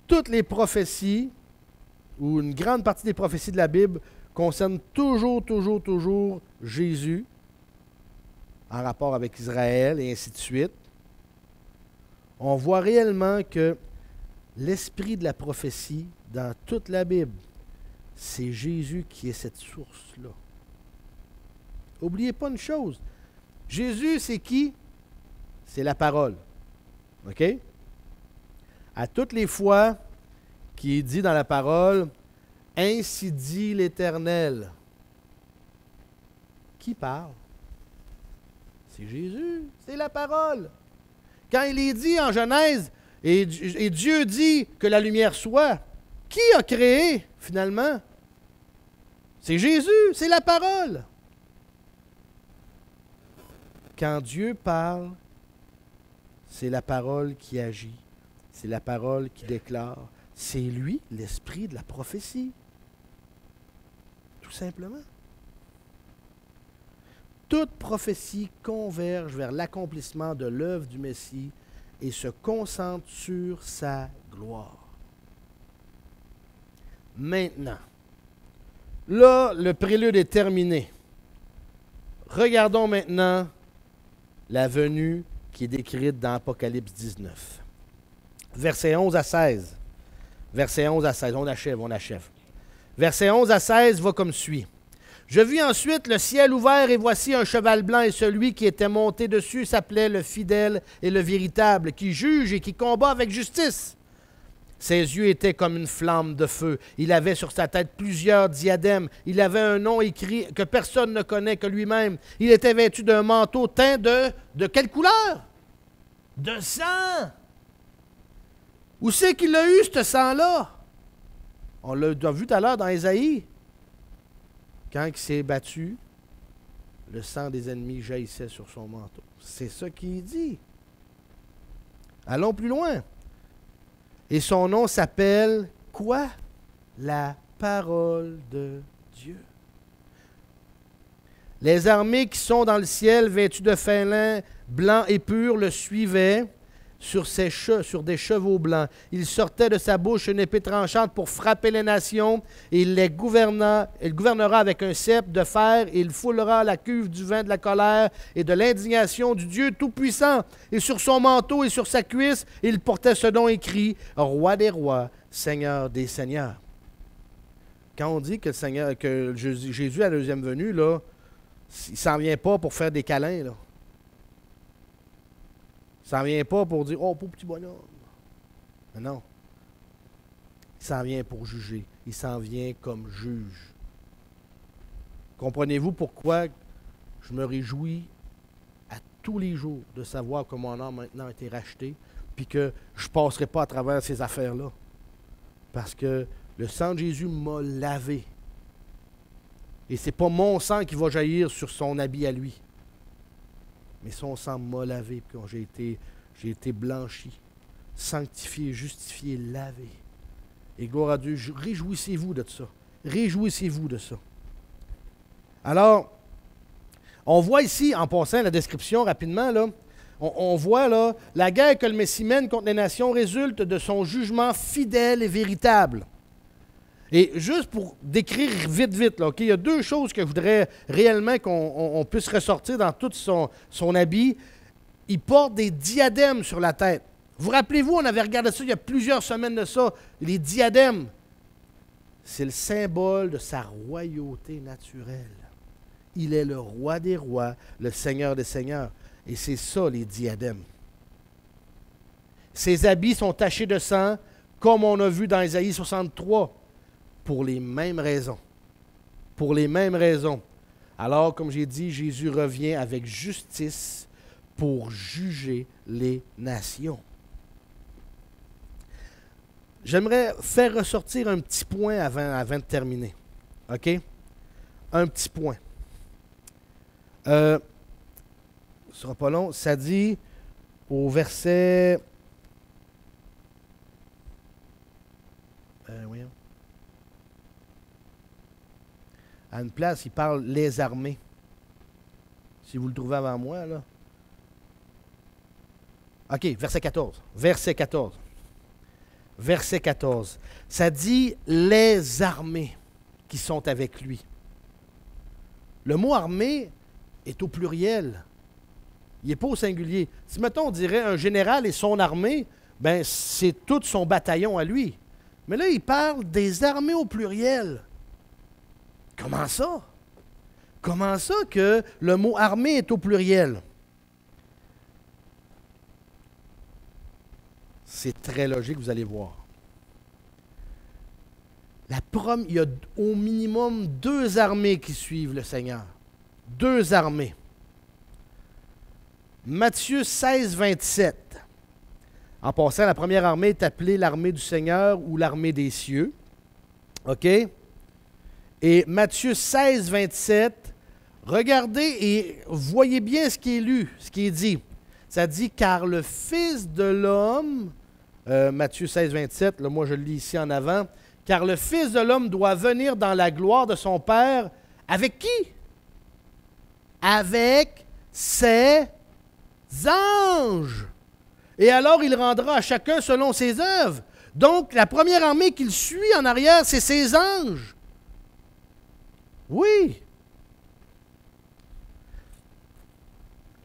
[SPEAKER 1] toutes les prophéties, ou une grande partie des prophéties de la Bible, concernent toujours Jésus, en rapport avec Israël et ainsi de suite, on voit réellement que l'esprit de la prophétie, dans toute la Bible, c'est Jésus qui est cette source-là. N'oubliez pas une chose. Jésus, c'est qui? C'est la parole. OK? À toutes les fois qu'il dit dans la parole, « Ainsi dit l'Éternel », qui parle? C'est Jésus, c'est la parole. Quand il est dit en Genèse, et Dieu dit que la lumière soit, qui a créé finalement? C'est Jésus, c'est la parole. Quand Dieu parle, c'est la parole qui agit, c'est la parole qui déclare. C'est lui, l'esprit de la prophétie. Tout simplement. Toute prophétie converge vers l'accomplissement de l'œuvre du Messie et se concentre sur sa gloire. Maintenant, là, le prélude est terminé. Regardons maintenant la venue qui est décrite dans Apocalypse 19. Versets 11 à 16. Versets 11 à 16. On achève. Versets 11 à 16 va comme suit. Je vis ensuite le ciel ouvert et voici un cheval blanc et celui qui était monté dessus s'appelait le fidèle et le véritable, qui juge et qui combat avec justice. Ses yeux étaient comme une flamme de feu. Il avait sur sa tête plusieurs diadèmes. Il avait un nom écrit que personne ne connaît que lui-même. Il était vêtu d'un manteau teint de quelle couleur? De sang. Où c'est qu'il a eu ce sang-là? On l'a vu tout à l'heure dans Ésaïe. Quand il s'est battu, le sang des ennemis jaillissait sur son manteau. C'est ça qu'il dit. Allons plus loin. Et son nom s'appelle quoi? La parole de Dieu. Les armées qui sont dans le ciel, vêtues de fin lin blanc et pur, le suivaient sur des chevaux blancs. Il sortait de sa bouche une épée tranchante pour frapper les nations, et il gouvernera avec un sceptre de fer, et il foulera la cuve du vin de la colère et de l'indignation du Dieu Tout-Puissant. Et sur son manteau et sur sa cuisse, il portait ce nom écrit, Roi des rois, Seigneur des seigneurs. Quand on dit que Jésus à la deuxième venue, là, il ne s'en vient pas pour faire des câlins, là. Il ne s'en vient pas pour dire « Oh, pauvre petit bonhomme ». Non. Il s'en vient pour juger. Il s'en vient comme juge. Comprenez-vous pourquoi je me réjouis à tous les jours de savoir que mon âme maintenant a été rachetée, puis que je ne passerai pas à travers ces affaires-là. Parce que le sang de Jésus m'a lavé. Et ce n'est pas mon sang qui va jaillir sur son habit à lui. Mais son sang m'a lavé, puis j'ai été blanchi, sanctifié, justifié, lavé. Et gloire à Dieu, réjouissez-vous de ça. Réjouissez-vous de ça. Alors, on voit ici, en passant la description rapidement, là, On voit là, la guerre que le Messie mène contre les nations résulte de son jugement fidèle et véritable. Et juste pour décrire vite, là, il y a deux choses que je voudrais réellement qu'on puisse ressortir dans tout son habit. Il porte des diadèmes sur la tête. Vous rappelez-vous, on avait regardé ça il y a plusieurs semaines de ça, les diadèmes. C'est le symbole de sa royauté naturelle. Il est le roi des rois, le Seigneur des seigneurs. Et c'est ça, les diadèmes. Ses habits sont tachés de sang, comme on a vu dans Ésaïe 63, pour les mêmes raisons. Pour les mêmes raisons. Alors, comme j'ai dit, Jésus revient avec justice pour juger les nations. J'aimerais faire ressortir un petit point avant de terminer. OK? Un petit point. Ce ne sera pas long. Ça dit au verset... voyons. À une place, il parle les armées. Si vous le trouvez avant moi, là. OK, verset 14. Verset 14. Verset 14. Ça dit les armées qui sont avec lui. Le mot armée est au pluriel. Il n'est pas au singulier. Si, mettons, on dirait un général et son armée, ben c'est tout son bataillon à lui. Mais là, il parle des armées au pluriel. Comment ça? Comment ça que le mot armée est au pluriel? C'est très logique, vous allez voir. Il y a au minimum 2 armées qui suivent le Seigneur. 2 armées. Matthieu 16, 27. En passant, la première armée est appelée l'armée du Seigneur ou l'armée des cieux. OK? Et Matthieu 16, 27, regardez et voyez bien ce qui est lu, ce qui est dit. Ça dit, car le Fils de l'homme, Matthieu 16, 27, là, moi je le lis ici en avant, car le Fils de l'homme doit venir dans la gloire de son Père. Avec qui? Avec ses anges. Et alors il rendra à chacun selon ses œuvres. Donc la première armée qu'il suit en arrière, c'est ses anges. Oui.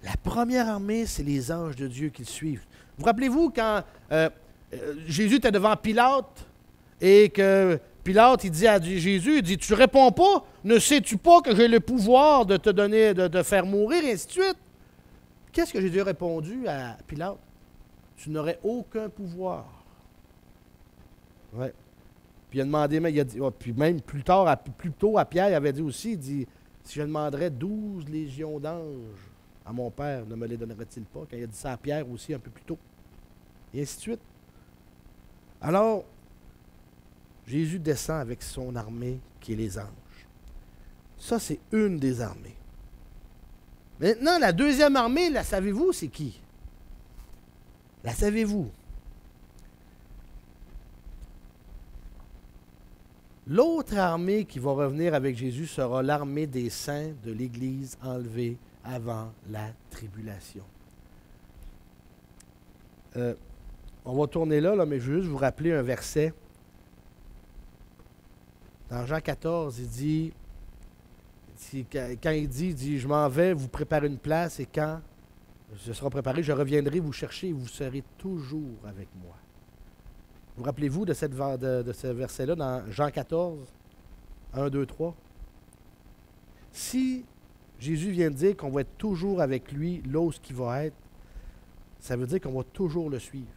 [SPEAKER 1] La première armée, c'est les anges de Dieu qui le suivent. Vous rappelez-vous quand Jésus était devant Pilate et que Pilate, il dit à Jésus, il dit, tu ne réponds pas, ne sais-tu pas que j'ai le pouvoir de te donner, de te faire mourir, et ainsi de suite. Qu'est-ce que Jésus a répondu à Pilate? Tu n'aurais aucun pouvoir. Ouais. Puis il a demandé, il a dit, puis même plus tôt à Pierre, il avait dit aussi, il dit, si je demanderais 12 légions d'anges à mon Père, ne me les donnerait-il pas? Quand il a dit ça à Pierre aussi un peu plus tôt. Et ainsi de suite. Alors, Jésus descend avec son armée qui est les anges. Ça, c'est une des armées. Maintenant, la deuxième armée, la savez-vous, c'est qui? La savez-vous? L'autre armée qui va revenir avec Jésus sera l'armée des saints de l'Église enlevée avant la tribulation. On va tourner là, mais je veux juste vous rappeler un verset. Dans Jean 14, il dit, quand il dit, je m'en vais, vous préparez une place, et quand ce sera préparé, je reviendrai vous chercher, et vous serez toujours avec moi. Vous rappelez-vous de ce verset-là dans Jean 14, 1, 2, 3? Si Jésus vient de dire qu'on va être toujours avec lui, là où il va être, ça veut dire qu'on va toujours le suivre.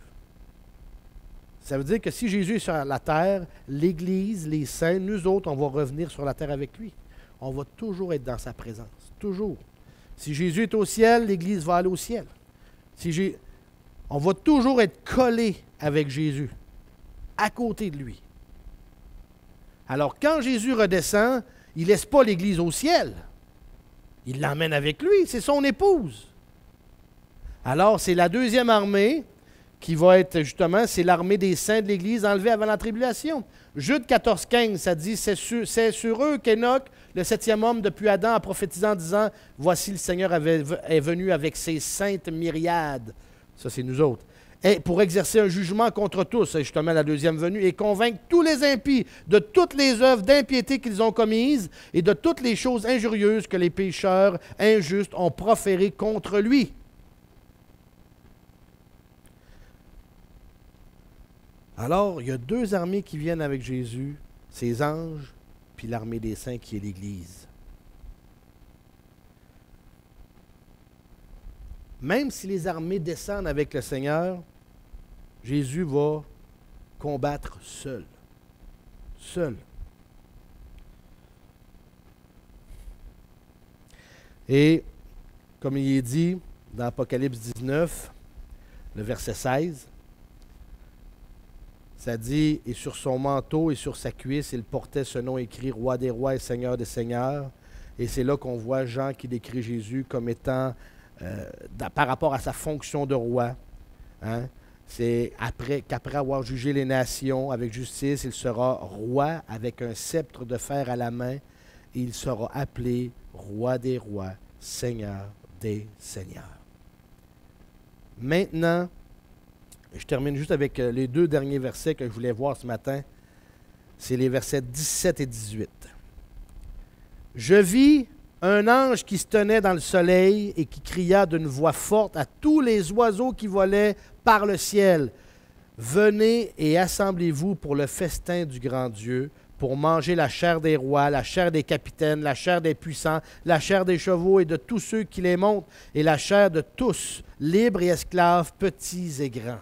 [SPEAKER 1] Ça veut dire que si Jésus est sur la terre, l'Église, les saints, nous autres, on va revenir sur la terre avec lui. On va toujours être dans sa présence. Toujours. Si Jésus est au ciel, l'Église va aller au ciel. On va toujours être collé avec Jésus, à côté de lui. Alors, quand Jésus redescend, il ne laisse pas l'Église au ciel. Il l'emmène avec lui. C'est son épouse. Alors, c'est la deuxième armée qui va être, justement, c'est l'armée des saints de l'Église enlevée avant la tribulation. Jude 14,15, ça dit, c'est sur eux qu'Enoch, le 7e homme depuis Adam, a prophétisé en disant, voici le Seigneur est venu avec ses saintes myriades. Ça, c'est nous autres. Et pour exercer un jugement contre tous, c'est justement la deuxième venue, et convaincre tous les impies de toutes les œuvres d'impiété qu'ils ont commises et de toutes les choses injurieuses que les pécheurs injustes ont proférées contre lui. Alors, il y a deux armées qui viennent avec Jésus, ses anges, puis l'armée des saints qui est l'Église. Même si les armées descendent avec le Seigneur, Jésus va combattre seul. Seul. Et, comme il est dit dans Apocalypse 19, le verset 16, ça dit, « Et sur son manteau et sur sa cuisse, il portait ce nom écrit, Roi des rois et Seigneur des seigneurs. » Et c'est là qu'on voit Jean qui décrit Jésus comme étant, par rapport à sa fonction de roi, hein, c'est qu'après avoir jugé les nations avec justice, il sera roi avec un sceptre de fer à la main, et il sera appelé Roi des rois, Seigneur des seigneurs. Maintenant, je termine juste avec les deux derniers versets que je voulais voir ce matin. C'est les versets 17 et 18. « Je vis un ange qui se tenait dans le soleil et qui cria d'une voix forte à tous les oiseaux qui volaient par le ciel. Venez et assemblez-vous pour le festin du grand Dieu, pour manger la chair des rois, la chair des capitaines, la chair des puissants, la chair des chevaux et de tous ceux qui les montent, et la chair de tous, libres et esclaves, petits et grands. »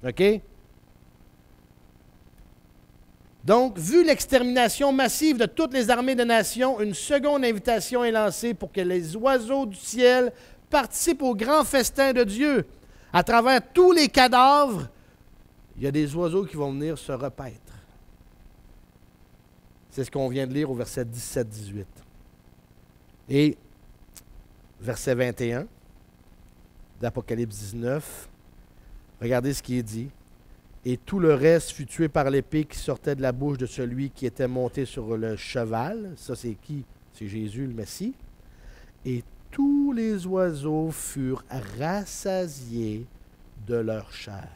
[SPEAKER 1] OK? Donc, vu l'extermination massive de toutes les armées de nations, une seconde invitation est lancée pour que les oiseaux du ciel participent au grand festin de Dieu. À travers tous les cadavres, il y a des oiseaux qui vont venir se repaître. C'est ce qu'on vient de lire au verset 17-18. Et verset 21 d'Apocalypse 19, regardez ce qui est dit. Et tout le reste fut tué par l'épée qui sortait de la bouche de celui qui était monté sur le cheval. Ça, c'est qui? C'est Jésus, le Messie. Et tous les oiseaux furent rassasiés de leur chair.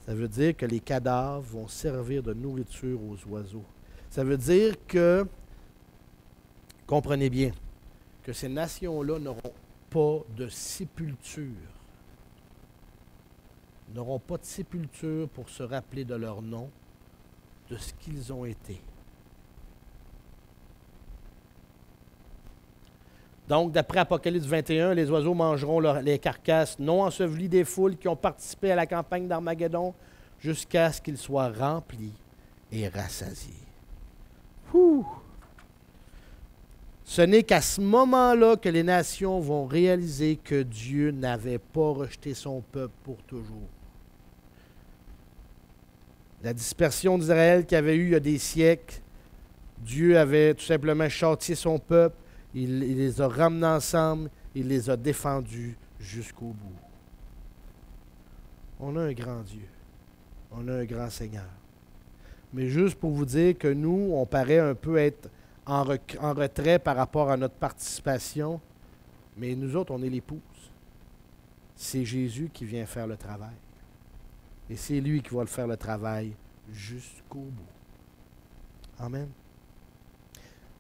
[SPEAKER 1] Ça veut dire que les cadavres vont servir de nourriture aux oiseaux. Ça veut dire que, comprenez bien, que ces nations-là n'auront pas de sépulture. N'auront pas de sépulture pour se rappeler de leur nom, de ce qu'ils ont été. Donc, d'après Apocalypse 21, les oiseaux mangeront les carcasses non ensevelies des foules qui ont participé à la campagne d'Armageddon jusqu'à ce qu'ils soient remplis et rassasiés. Ouh! Ce n'est qu'à ce moment-là que les nations vont réaliser que Dieu n'avait pas rejeté son peuple pour toujours. La dispersion d'Israël qu'il y avait eu il y a des siècles, Dieu avait tout simplement châtié son peuple, il les a ramenés ensemble, il les a défendus jusqu'au bout. On a un grand Dieu, on a un grand Seigneur. Mais juste pour vous dire que nous, on paraît un peu être en retrait par rapport à notre participation, mais nous autres, on est l'épouse. C'est Jésus qui vient faire le travail. Et c'est lui qui va le faire le travail jusqu'au bout. Amen.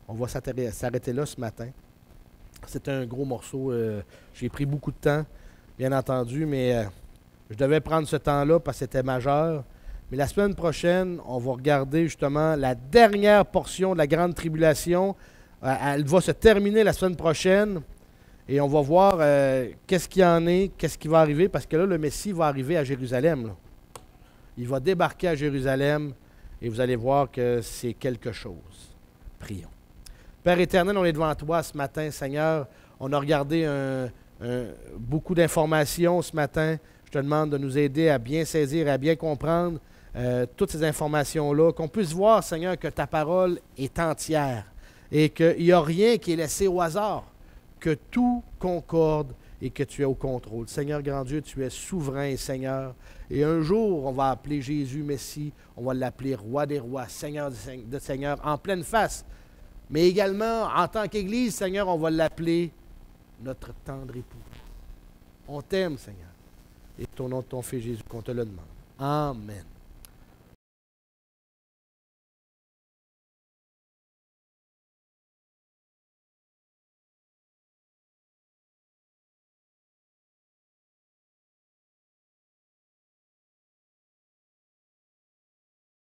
[SPEAKER 1] On va s'arrêter là ce matin. C'était un gros morceau. J'ai pris beaucoup de temps, bien entendu, mais je devais prendre ce temps-là parce que c'était majeur. Mais la semaine prochaine, on va regarder justement la dernière portion de la grande tribulation. Elle va se terminer la semaine prochaine. Et on va voir qu'est-ce qu'il y en est, qu'est-ce qui va arriver, parce que là, le Messie va arriver à Jérusalem. Là. Il va débarquer à Jérusalem et vous allez voir que c'est quelque chose. Prions. Père éternel, on est devant toi ce matin, Seigneur. On a regardé beaucoup d'informations ce matin. Je te demande de nous aider à bien saisir, à bien comprendre toutes ces informations-là, qu'on puisse voir, Seigneur, que ta parole est entière et qu'il n'y a rien qui est laissé au hasard, que tout concorde et que tu es au contrôle. Seigneur grand Dieu, tu es souverain, Seigneur. Et un jour, on va appeler Jésus Messie, on va l'appeler Roi des rois, Seigneur des seigneurs, en pleine face. Mais également, en tant qu'Église, Seigneur, on va l'appeler notre tendre époux. On t'aime, Seigneur. Et au nom de ton Fils Jésus, qu'on te le demande. Amen.